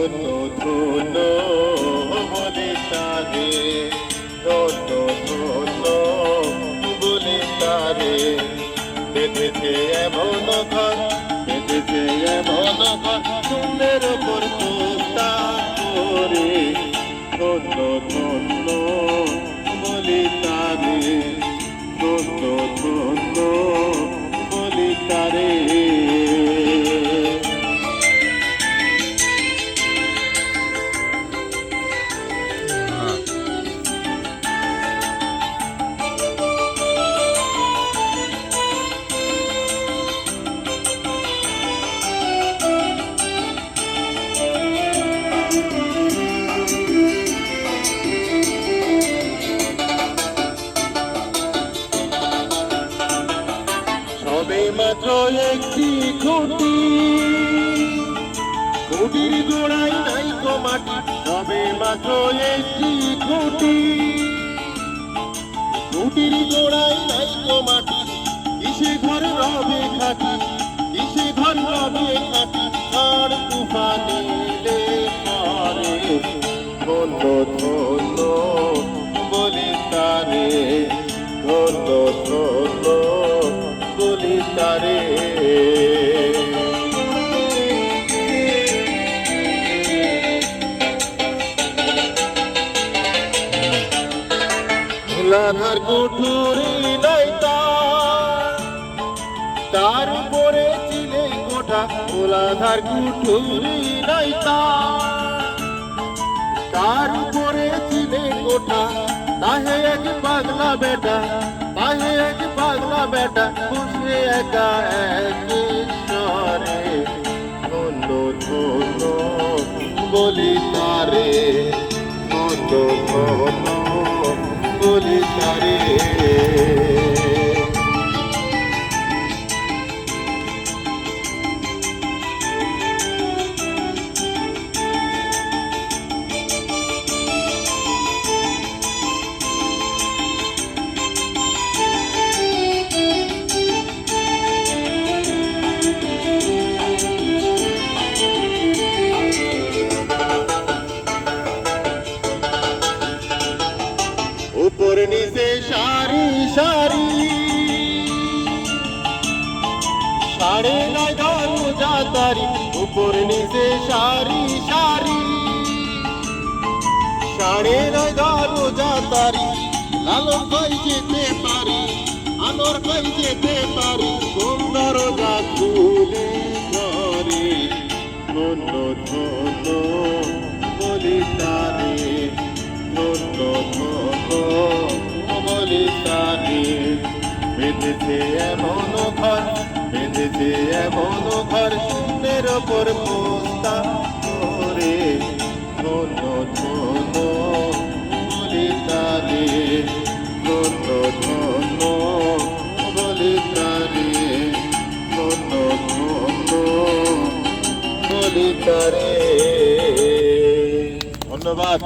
ধন্য ধন্য বলে তারে, ধন্য ধন্য বলে তারে। বেঁধেছে এমন ঘর, বেঁধেছে এমন ঘর, চুলের ওপর পোস্তা করে। ধন্য ধন্য বলে তারে, ধন্য ধন্য বলে তারে। সবে মাত্র একটি খুঁটি, খুঁটির গোড়ায় নাই তো মাটি। সবে মাত্র একটি খুঁটি, খুঁটির গোড়ায় নাই তো মাটি। কিসে ঘর রবে খাটি, কিসে ঘর রবে খাটি, আর তুফান এলে পরে। ধন্য ধন্য বলি তারে, ধন্য ধন্য বলি তারে। ভোলাধার কুঠুরি নাই তার উপরে চিলে কোঠা। ভোলাধার কুঠুরি নাই তার উপরে চিলে কোঠা। তাহে এক পাগলা বেটা, তাহে এক পাগলা বেটা, বসে একা একেশ্বরে। ধন্য ধন্য বলি তারে, ধন্য ধন্য বলি তারে। উপর নিচে সারি সারি, সাড়ে নয় দরজা তারি। উপর নিচে সারি সারি, সাড়ে নয় দরজা তারি। লালন কই যেতে পারি, আনোর কই যেতে পারি, কোন দরজা খুলে ধরে। ধন্য ধন্য বলি তারে, ধন্য ধন্য বলি তারে। বেঁধেছে এমন ঘর, বেঁধেছে এমন ঘর, চুলের ওপর পোস্তা করে। ধন্য ধন্য বলি তারে, ধন্য ধন্য বলি তারে, ধন্য ধন্য বলি তারে। ধন্যবাদ।